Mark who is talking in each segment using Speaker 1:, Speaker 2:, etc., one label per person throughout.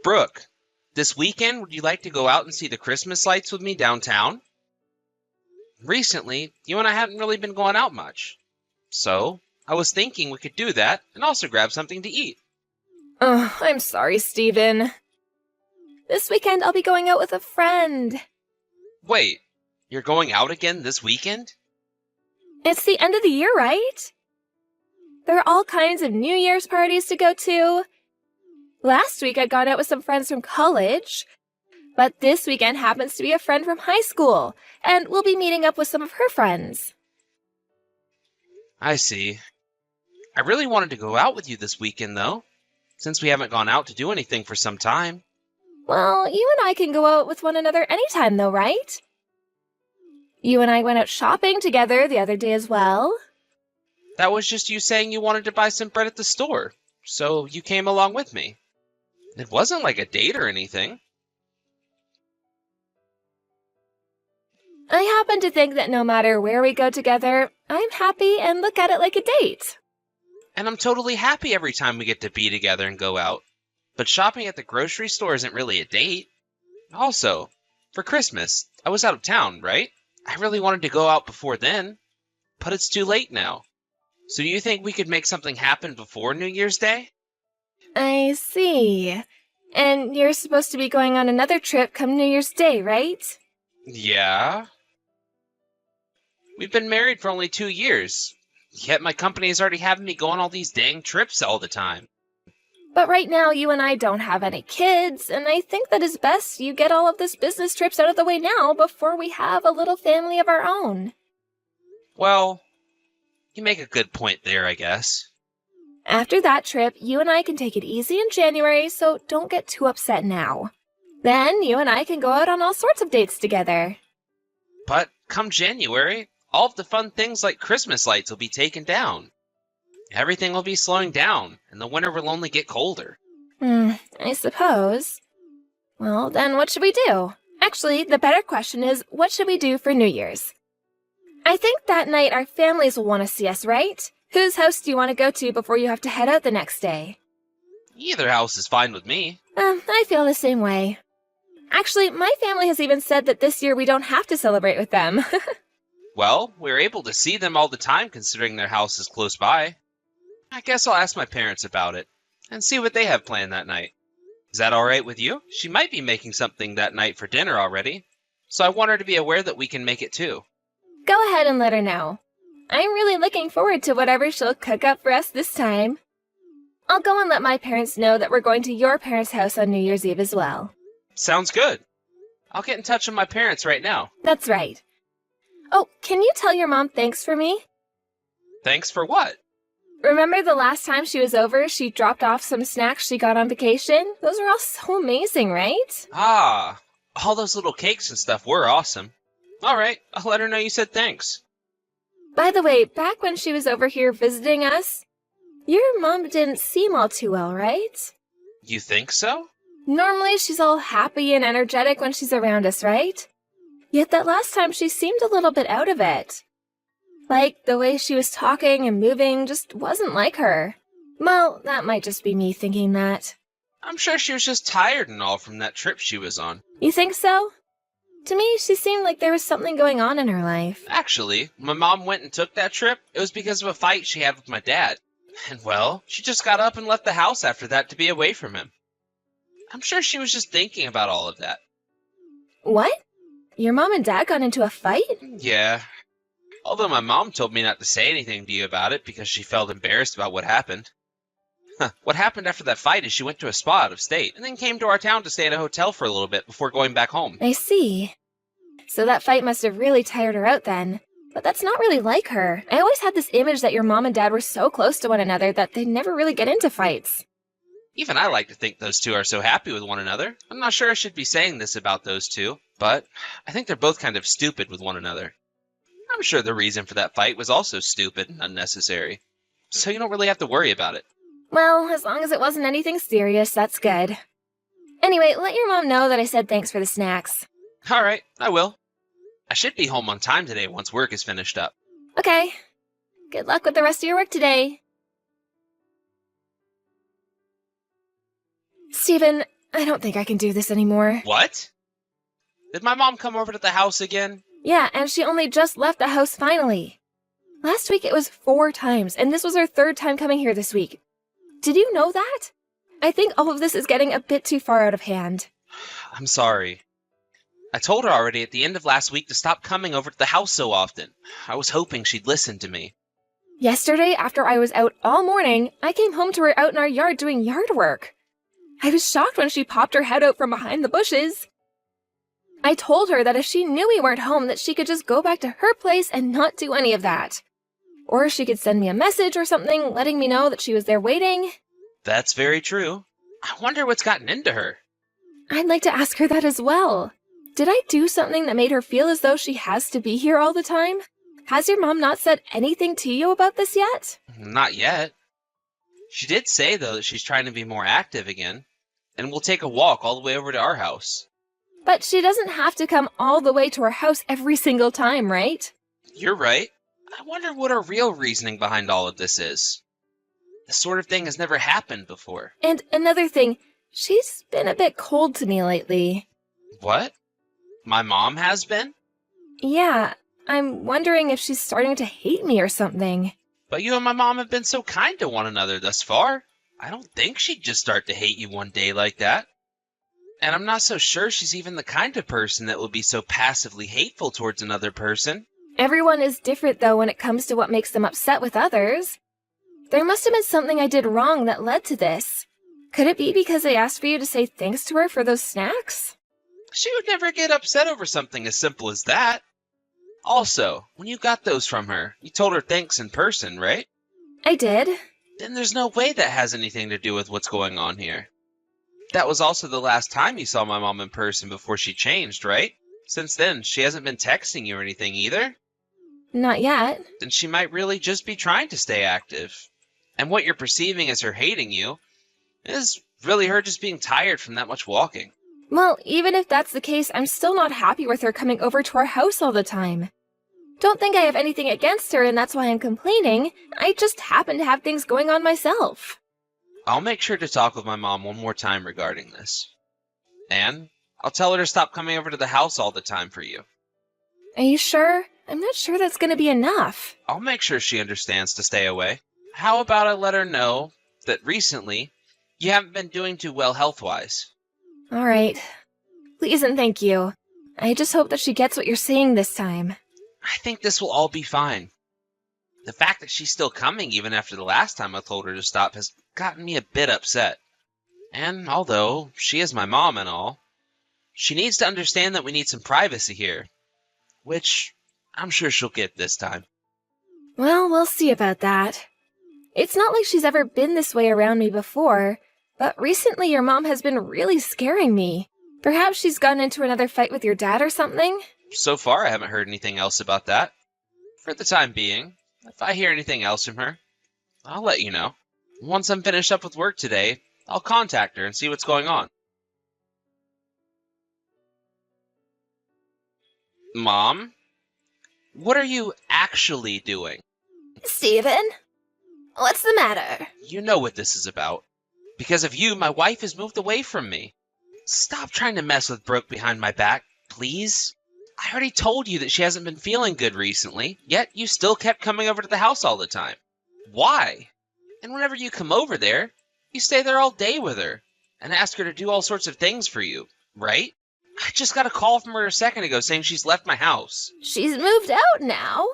Speaker 1: Brooke, this weekend would you like to go out and see the Christmas lights with me downtown? Recently, you and I haven't really been going out much. So, I was thinking we could do that and also grab something to eat.
Speaker 2: Oh, I'm sorry, Steven. This weekend I'll be going out with a friend.
Speaker 1: Wait, you're going out again this weekend?
Speaker 2: It's the end of the year, right? There are all kinds of New Year's parties to go to. Last week I'd gone out with some friends from college, but this weekend happens to be a friend from high school, and we'll be meeting up with some of her friends.
Speaker 1: I see. I really wanted to go out with you this weekend, though, since we haven't gone out to do anything for some time.
Speaker 2: Well, you and I can go out with one another anytime, though, right? You and I went out shopping together the other day as well.
Speaker 1: That was just you saying you wanted to buy some bread at the store, so you came along with me. It wasn't like a date or anything.
Speaker 2: I happen to think that no matter where we go together, I'm happy and look at it like a date.
Speaker 1: And I'm totally happy every time we get to be together and go out. But shopping at the grocery store isn't really a date. Also, for Christmas, I was out of town, right? I really wanted to go out before then, but it's too late now. So do you think we could make something happen before New Year's Day?
Speaker 2: I see. And you're supposed to be going on another trip come New Year's Day, right?
Speaker 1: Yeah. We've been married for only 2 years, yet my company is already having me go on all these dang trips all the time.
Speaker 2: But right now, you and I don't have any kids, and I think that it's best you get all of this business trips out of the way now before we have a little family of our own.
Speaker 1: Well, you make a good point there, I guess.
Speaker 2: After that trip, you and I can take it easy in January, so don't get too upset now. Then you and I can go out on all sorts of dates together.
Speaker 1: But come January, all of the fun things like Christmas lights will be taken down. Everything will be slowing down, and the winter will only get colder.
Speaker 2: I suppose. Well, then what should we do? Actually, the better question is, what should we do for New Year's? I think that night our families will want to see us, right? Whose house do you want to go to before you have to head out the next day?
Speaker 1: Either house is fine with me.
Speaker 2: I feel the same way. Actually, my family has even said that this year we don't have to celebrate with them.
Speaker 1: Well, we're able to see them all the time considering their house is close by. I guess I'll ask my parents about it, and see what they have planned that night. Is that alright with you? She might be making something that night for dinner already, so I want her to be aware that we can make it too.
Speaker 2: Go ahead and let her know. I'm really looking forward to whatever she'll cook up for us this time. I'll go and let my parents know that we're going to your parents' house on New Year's Eve as well.
Speaker 1: Sounds good. I'll get in touch with my parents right now.
Speaker 2: That's right. Oh, can you tell your mom thanks for me?
Speaker 1: Thanks for what?
Speaker 2: Remember the last time she was over, she dropped off some snacks she got on vacation? Those are all so amazing, right?
Speaker 1: Ah, all those little cakes and stuff were awesome. Alright, I'll let her know you said thanks.
Speaker 2: By the way, back when she was over here visiting us, your mom didn't seem all too well, right?
Speaker 1: You think so?
Speaker 2: Normally she's all happy and energetic when she's around us, right? Yet that last time she seemed a little bit out of it. Like, the way she was talking and moving just wasn't like her. Well, that might just be me thinking that.
Speaker 1: I'm sure she was just tired and all from that trip she was on.
Speaker 2: You think so? To me, she seemed like there was something going on in her life.
Speaker 1: Actually, when my mom went and took that trip, it was because of a fight she had with my dad. And well, she just got up and left the house after that to be away from him. I'm sure she was just thinking about all of that.
Speaker 2: What? Your mom and dad got into a fight?
Speaker 1: Yeah. Although my mom told me not to say anything to you about it because she felt embarrassed about what happened. What happened after that fight is she went to a spa out of state and then came to our town to stay at a hotel for a little bit before going back home.
Speaker 2: I see. So that fight must have really tired her out then. But that's not really like her. I always had this image that your mom and dad were so close to one another that they'd never really get into fights.
Speaker 1: Even I like to think those two are so happy with one another. I'm not sure I should be saying this about those two, but I think they're both kind of stupid with one another. I'm sure the reason for that fight was also stupid and unnecessary. So you don't really have to worry about it.
Speaker 2: Well, as long as it wasn't anything serious, that's good. Anyway, let your mom know that I said thanks for the snacks.
Speaker 1: Alright, I will. I should be home on time today once work is finished up.
Speaker 2: Okay. Good luck with the rest of your work today. Steven, I don't think I can do this anymore.
Speaker 1: What? Did my mom come over to the house again?
Speaker 2: Yeah, and she only just left the house finally. Last week it was 4 times, and this was her 3rd time coming here this week. Did you know that? I think all of this is getting a bit too far out of hand.
Speaker 1: I'm sorry. I told her already at the end of last week to stop coming over to the house so often. I was hoping she'd listen to me.
Speaker 2: Yesterday, after I was out all morning, I came home to her out in our yard doing yard work. I was shocked when she popped her head out from behind the bushes. I told her that if she knew we weren't home, that she could just go back to her place and not do any of that. Or she could send me a message or something, letting me know that she was there waiting.
Speaker 1: That's very true. I wonder what's gotten into her.
Speaker 2: I'd like to ask her that as well. Did I do something that made her feel as though she has to be here all the time? Has your mom not said anything to you about this yet?
Speaker 1: Not yet. She did say, though, that she's trying to be more active again, and we'll take a walk all the way over to our house.
Speaker 2: But she doesn't have to come all the way to our house every single time, right?
Speaker 1: You're right. I wonder what her real reasoning behind all of this is. This sort of thing has never happened before.
Speaker 2: And another thing, she's been a bit cold to me lately.
Speaker 1: What? My mom has been?
Speaker 2: Yeah, I'm wondering if she's starting to hate me or something.
Speaker 1: But you and my mom have been so kind to one another thus far. I don't think she'd just start to hate you one day like that. And I'm not so sure she's even the kind of person that will be so passively hateful towards another person.
Speaker 2: Everyone is different, though, when it comes to what makes them upset with others. There must have been something I did wrong that led to this. Could it be because I asked for you to say thanks to her for those snacks?
Speaker 1: She would never get upset over something as simple as that. Also, when you got those from her, you told her thanks in person, right?
Speaker 2: I did.
Speaker 1: Then there's no way that has anything to do with what's going on here. That was also the last time you saw my mom in person before she changed, right? Since then, she hasn't been texting you or anything either.
Speaker 2: Not yet.
Speaker 1: Then she might really just be trying to stay active. And what you're perceiving as her hating you is really her just being tired from that much walking.
Speaker 2: Well, even if that's the case, I'm still not happy with her coming over to our house all the time. Don't think I have anything against her and that's why I'm complaining. I just happen to have things going on myself.
Speaker 1: I'll make sure to talk with my mom one more time regarding this. And I'll tell her to stop coming over to the house all the time for you.
Speaker 2: Are you sure? I'm not sure that's going to be enough.
Speaker 1: I'll make sure she understands to stay away. How about I let her know that recently you haven't been doing too well health-wise?
Speaker 2: All right. Please and thank you. I just hope that she gets what you're saying this time.
Speaker 1: I think this will all be fine. The fact that she's still coming even after the last time I told her to stop has gotten me a bit upset. And although she is my mom and all, she needs to understand that we need some privacy here. Which I'm sure she'll get this time.
Speaker 2: Well, we'll see about that. It's not like she's ever been this way around me before, but recently your mom has been really scaring me. Perhaps she's gotten into another fight with your dad or something?
Speaker 1: So far, I haven't heard anything else about that. For the time being, if I hear anything else from her, I'll let you know. Once I'm finished up with work today, I'll contact her and see what's going on. Mom? What are you actually doing?
Speaker 2: Steven? What's the matter?
Speaker 1: You know what this is about. Because of you, my wife has moved away from me. Stop trying to mess with Brooke behind my back, please. I already told you that she hasn't been feeling good recently, yet you still kept coming over to the house all the time. Why? And whenever you come over there, you stay there all day with her and ask her to do all sorts of things for you, right? I just got a call from her a second ago saying she's left my house.
Speaker 2: She's moved out now?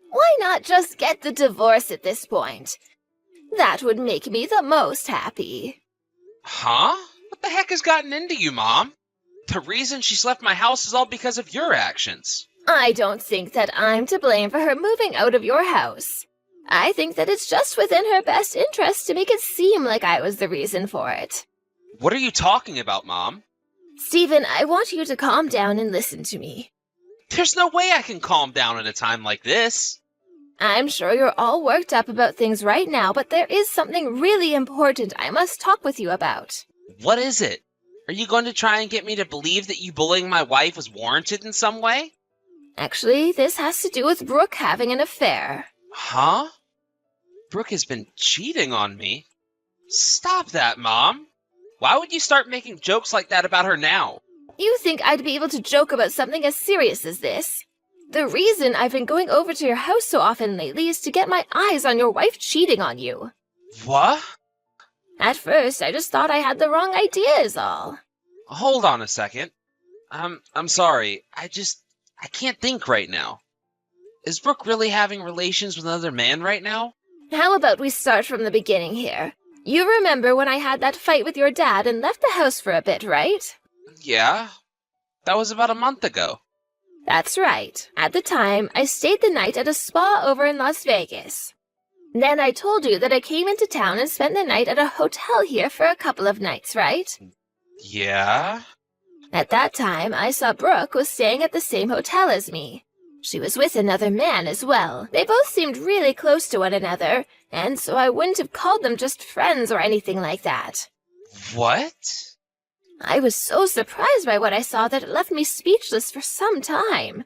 Speaker 2: Why not just get the divorce at this point? That would make me the most happy.
Speaker 1: Huh? What the heck has gotten into you, Mom? The reason she's left my house is all because of your actions.
Speaker 2: I don't think that I'm to blame for her moving out of your house. I think that it's just within her best interest to make it seem like I was the reason for it.
Speaker 1: What are you talking about, Mom?
Speaker 2: Stephen, I want you to calm down and listen to me.
Speaker 1: There's no way I can calm down at a time like this.
Speaker 2: I'm sure you're all worked up about things right now, but there is something really important I must talk with you about.
Speaker 1: What is it? Are you going to try and get me to believe that you bullying my wife was warranted in some way?
Speaker 2: Actually, this has to do with Brooke having an affair.
Speaker 1: Huh? Brooke has been cheating on me? Stop that, Mom. Why would you start making jokes like that about her now?
Speaker 2: You think I'd be able to joke about something as serious as this? The reason I've been going over to your house so often lately is to get my eyes on your wife cheating on you.
Speaker 1: What?
Speaker 2: At first, I just thought I had the wrong idea is all.
Speaker 1: Hold on a second. I'm sorry. I can't think right now. Is Brooke really having relations with another man right now?
Speaker 2: How about we start from the beginning here? You remember when I had that fight with your dad and left the house for a bit, right?
Speaker 1: Yeah. That was about a month ago.
Speaker 2: That's right. At the time, I stayed the night at a spa over in Las Vegas. Then I told you that I came into town and spent the night at a hotel here for a couple of nights, right?
Speaker 1: Yeah?
Speaker 2: At that time, I saw Brooke was staying at the same hotel as me. She was with another man as well. They both seemed really close to one another, and so I wouldn't have called them just friends or anything like that.
Speaker 1: What?
Speaker 2: I was so surprised by what I saw that it left me speechless for some time.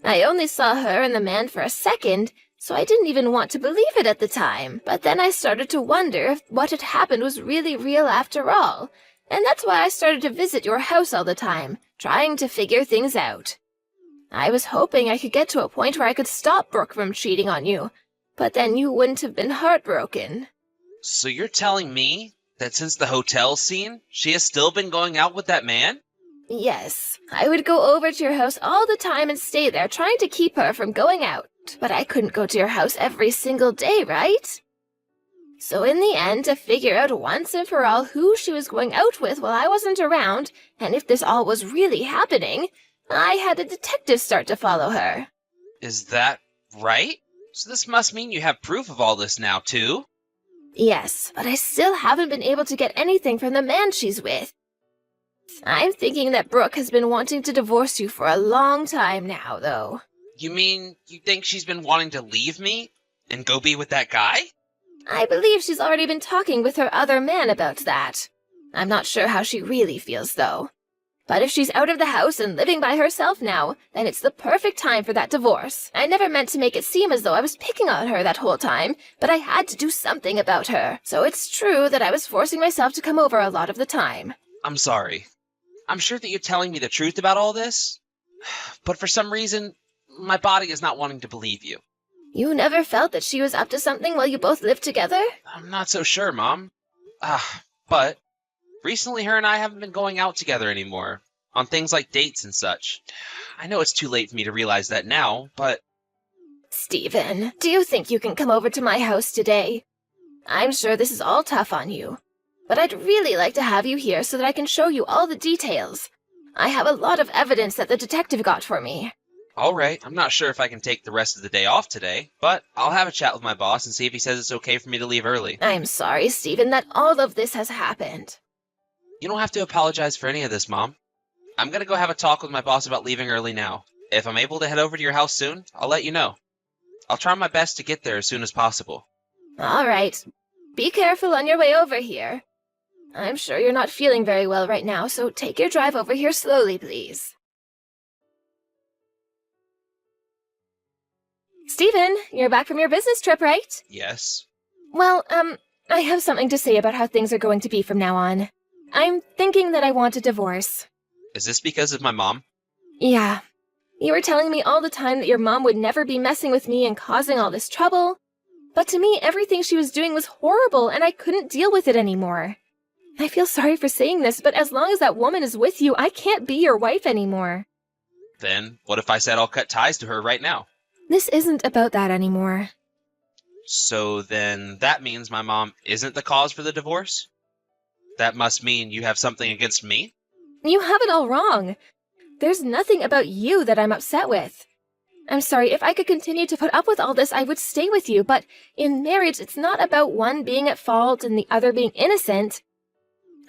Speaker 2: I only saw her and the man for a second, so I didn't even want to believe it at the time. But then I started to wonder if what had happened was really real after all, and that's why I started to visit your house all the time, trying to figure things out. I was hoping I could get to a point where I could stop Brooke from cheating on you, but then you wouldn't have been heartbroken.
Speaker 1: So you're telling me that since the hotel scene, she has still been going out with that man?
Speaker 2: Yes, I would go over to your house all the time and stay there trying to keep her from going out. But I couldn't go to your house every single day, right? So in the end, to figure out once and for all who she was going out with while I wasn't around, and if this all was really happening, I had a detective start to follow her.
Speaker 1: Is that right? So this must mean you have proof of all this now, too?
Speaker 2: Yes, but I still haven't been able to get anything from the man she's with. I'm thinking that Brooke has been wanting to divorce you for a long time now, though.
Speaker 1: You mean you think she's been wanting to leave me and go be with that guy?
Speaker 2: I believe she's already been talking with her other man about that. I'm not sure how she really feels, though. But if she's out of the house and living by herself now, then it's the perfect time for that divorce. I never meant to make it seem as though I was picking on her that whole time, but I had to do something about her. So it's true that I was forcing myself to come over a lot of the time.
Speaker 1: I'm sorry. I'm sure that you're telling me the truth about all this, but for some reason, my body is not wanting to believe you.
Speaker 2: You never felt that she was up to something while you both lived together?
Speaker 1: I'm not so sure, Mom. But recently her and I haven't been going out together anymore, on things like dates and such. I know it's too late for me to realize that now, but...
Speaker 2: Stephen, do you think you can come over to my house today? I'm sure this is all tough on you, but I'd really like to have you here so that I can show you all the details. I have a lot of evidence that the detective got for me.
Speaker 1: All right, I'm not sure if I can take the rest of the day off today, but I'll have a chat with my boss and see if he says it's okay for me to leave early.
Speaker 2: I'm sorry, Stephen, that all of this has happened.
Speaker 1: You don't have to apologize for any of this, Mom. I'm gonna go have a talk with my boss about leaving early now. If I'm able to head over to your house soon, I'll let you know. I'll try my best to get there as soon as possible.
Speaker 2: All right. Be careful on your way over here. I'm sure you're not feeling very well right now, so take your drive over here slowly, please. Stephen, you're back from your business trip, right?
Speaker 1: Yes.
Speaker 2: Well, I have something to say about how things are going to be from now on. I'm thinking that I want a divorce.
Speaker 1: Is this because of my mom?
Speaker 2: Yeah. You were telling me all the time that your mom would never be messing with me and causing all this trouble. But to me, everything she was doing was horrible, and I couldn't deal with it anymore. I feel sorry for saying this, but as long as that woman is with you, I can't be your wife anymore.
Speaker 1: Then, what if I said I'll cut ties to her right now?
Speaker 2: This isn't about that anymore.
Speaker 1: So then that means my mom isn't the cause for the divorce? That must mean you have something against me?
Speaker 2: You have it all wrong. There's nothing about you that I'm upset with. I'm sorry, if I could continue to put up with all this, I would stay with you, but in marriage, it's not about one being at fault and the other being innocent.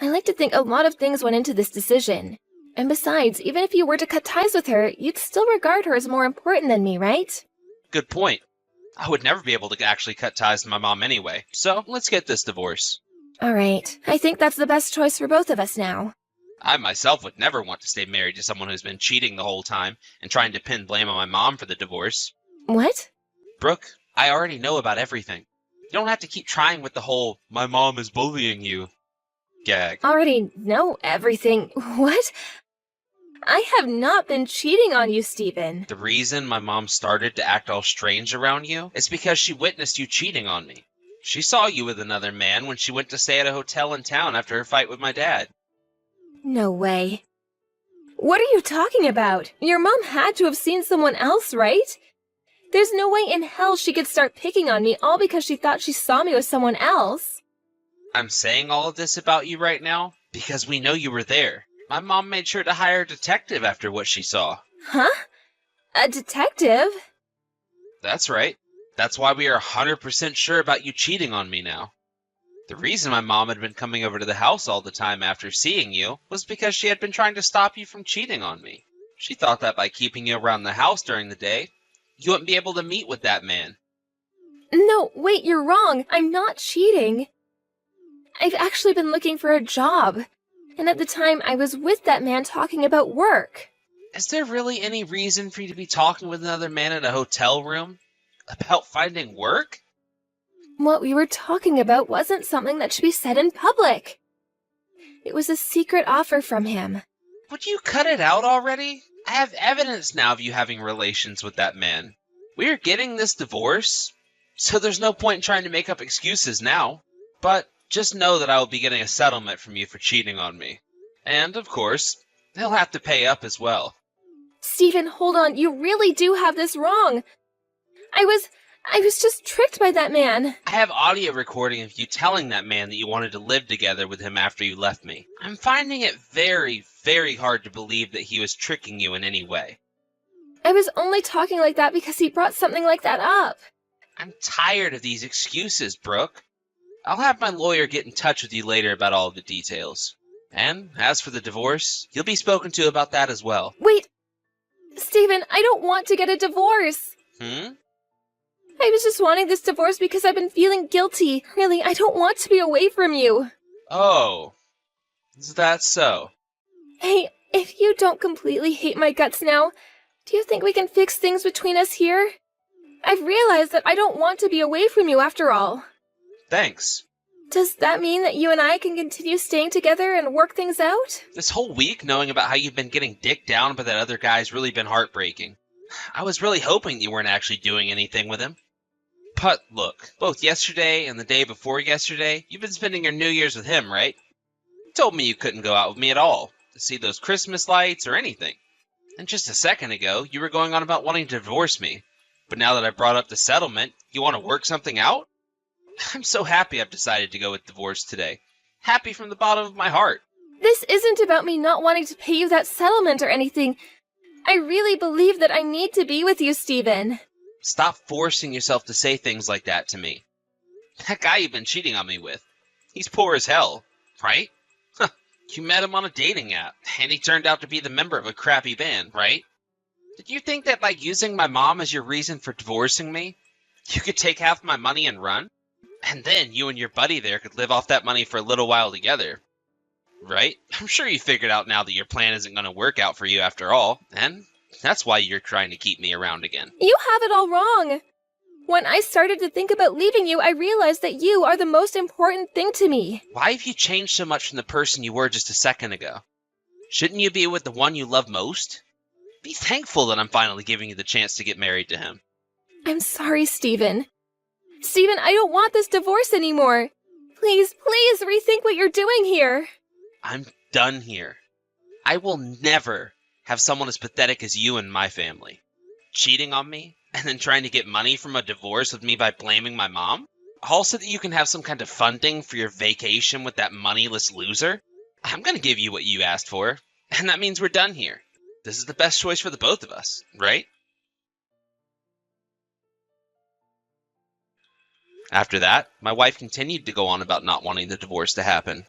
Speaker 2: I like to think a lot of things went into this decision. And besides, even if you were to cut ties with her, you'd still regard her as more important than me, right?
Speaker 1: Good point. I would never be able to actually cut ties to my mom anyway, so let's get this divorce.
Speaker 2: All right. I think that's the best choice for both of us now.
Speaker 1: I myself would never want to stay married to someone who's been cheating the whole time and trying to pin blame on my mom for the divorce.
Speaker 2: What?
Speaker 1: Brooke, I already know about everything. You don't have to keep trying with the whole, my mom is bullying you. gag.
Speaker 2: Already know everything. What? I have not been cheating on you, Stephen.
Speaker 1: The reason my mom started to act all strange around you is because she witnessed you cheating on me. She saw you with another man when she went to stay at a hotel in town after her fight with my dad.
Speaker 2: No way. What are you talking about? Your mom had to have seen someone else, right? There's no way in hell she could start picking on me all because she thought she saw me with someone else.
Speaker 1: I'm saying all of this about you right now because we know you were there. My mom made sure to hire a detective after what she saw.
Speaker 2: Huh? A detective?
Speaker 1: That's right. That's why we are 100% sure about you cheating on me now. The reason my mom had been coming over to the house all the time after seeing you was because she had been trying to stop you from cheating on me. She thought that by keeping you around the house during the day, you wouldn't be able to meet with that man.
Speaker 2: No, wait, you're wrong. I'm not cheating. I've actually been looking for a job. And at the time, I was with that man talking about work.
Speaker 1: Is there really any reason for you to be talking with another man in a hotel room? About finding work?
Speaker 2: What we were talking about wasn't something that should be said in public. It was a secret offer from him.
Speaker 1: Would you cut it out already? I have evidence now of you having relations with that man. We are getting this divorce, so there's no point in trying to make up excuses now. But just know that I will be getting a settlement from you for cheating on me. And, of course, he'll have to pay up as well.
Speaker 2: Stephen, hold on. You really do have this wrong. I was just tricked by that man.
Speaker 1: I have audio recording of you telling that man that you wanted to live together with him after you left me. I'm finding it very, very hard to believe that he was tricking you in any way.
Speaker 2: I was only talking like that because he brought something like that up.
Speaker 1: I'm tired of these excuses, Brooke. I'll have my lawyer get in touch with you later about all of the details. And as for the divorce, you'll be spoken to about that as well.
Speaker 2: Wait, Stephen, I don't want to get a divorce. I was just wanting this divorce because I've been feeling guilty. Really, I don't want to be away from you.
Speaker 1: Oh, is that so?
Speaker 2: Hey, if you don't completely hate my guts now, do you think we can fix things between us here? I've realized that I don't want to be away from you after all.
Speaker 1: Thanks.
Speaker 2: Does that mean that you and I can continue staying together and work things out?
Speaker 1: This whole week knowing about how you've been getting dicked down by that other guy's really been heartbreaking. I was really hoping you weren't actually doing anything with him. But look, both yesterday and the day before yesterday, you've been spending your New Year's with him, right? You told me you couldn't go out with me at all, to see those Christmas lights or anything. And just a second ago, you were going on about wanting to divorce me. But now that I brought up the settlement, you want to work something out? I'm so happy I've decided to go with divorce today. Happy from the bottom of my heart.
Speaker 2: This isn't about me not wanting to pay you that settlement or anything. I really believe that I need to be with you, Stephen.
Speaker 1: Stop forcing yourself to say things like that to me. That guy you've been cheating on me with, he's poor as hell, right? You met him on a dating app, and he turned out to be the member of a crappy band, right? Did you think that by using my mom as your reason for divorcing me, you could take half my money and run? And then you and your buddy there could live off that money for a little while together, right? I'm sure you figured out now that your plan isn't going to work out for you after all, and that's why you're trying to keep me around again.
Speaker 2: You have it all wrong. When I started to think about leaving you, I realized that you are the most important thing to me.
Speaker 1: Why have you changed so much from the person you were just a second ago? Shouldn't you be with the one you love most? Be thankful that I'm finally giving you the chance to get married to him.
Speaker 2: I'm sorry, Stephen. Stephen, I don't want this divorce anymore. Please, please rethink what you're doing here.
Speaker 1: I'm done here. I will never have someone as pathetic as you in my family. Cheating on me, and then trying to get money from a divorce with me by blaming my mom? All so that you can have some kind of funding for your vacation with that moneyless loser? I'm gonna give you what you asked for, and that means we're done here. This is the best choice for the both of us, right? After that, my wife continued to go on about not wanting the divorce to happen.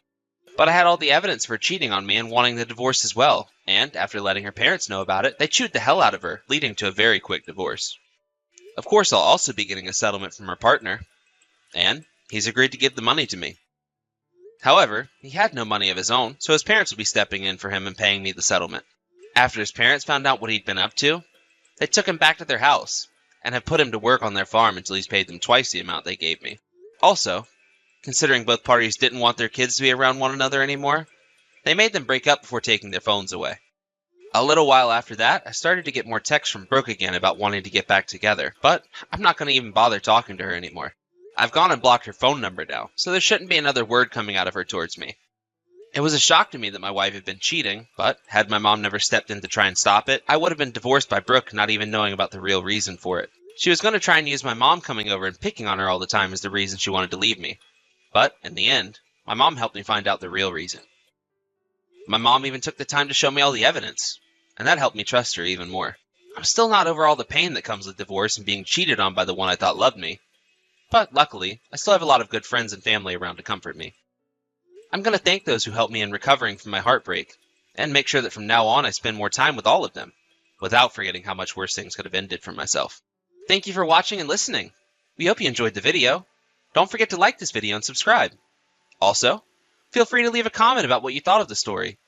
Speaker 1: But I had all the evidence for cheating on me and wanting the divorce as well, and after letting her parents know about it, they chewed the hell out of her, leading to a very quick divorce. Of course, I'll also be getting a settlement from her partner, and he's agreed to give the money to me. However, he had no money of his own, so his parents will be stepping in for him and paying me the settlement. After his parents found out what he'd been up to, they took him back to their house, and have put him to work on their farm until he's paid them twice the amount they gave me. Also, considering both parties didn't want their kids to be around one another anymore. They made them break up before taking their phones away. A little while after that, I started to get more texts from Brooke again about wanting to get back together, but I'm not going to even bother talking to her anymore. I've gone and blocked her phone number now, so there shouldn't be another word coming out of her towards me. It was a shock to me that my wife had been cheating, but had my mom never stepped in to try and stop it, I would have been divorced by Brooke not even knowing about the real reason for it. She was going to try and use my mom coming over and picking on her all the time as the reason she wanted to leave me. But, in the end, my mom helped me find out the real reason. My mom even took the time to show me all the evidence, and that helped me trust her even more. I'm still not over all the pain that comes with divorce and being cheated on by the one I thought loved me, but luckily, I still have a lot of good friends and family around to comfort me. I'm going to thank those who helped me in recovering from my heartbreak, and make sure that from now on I spend more time with all of them, without forgetting how much worse things could have ended for myself. Thank you for watching and listening. We hope you enjoyed the video. Don't forget to like this video and subscribe. Also, feel free to leave a comment about what you thought of the story.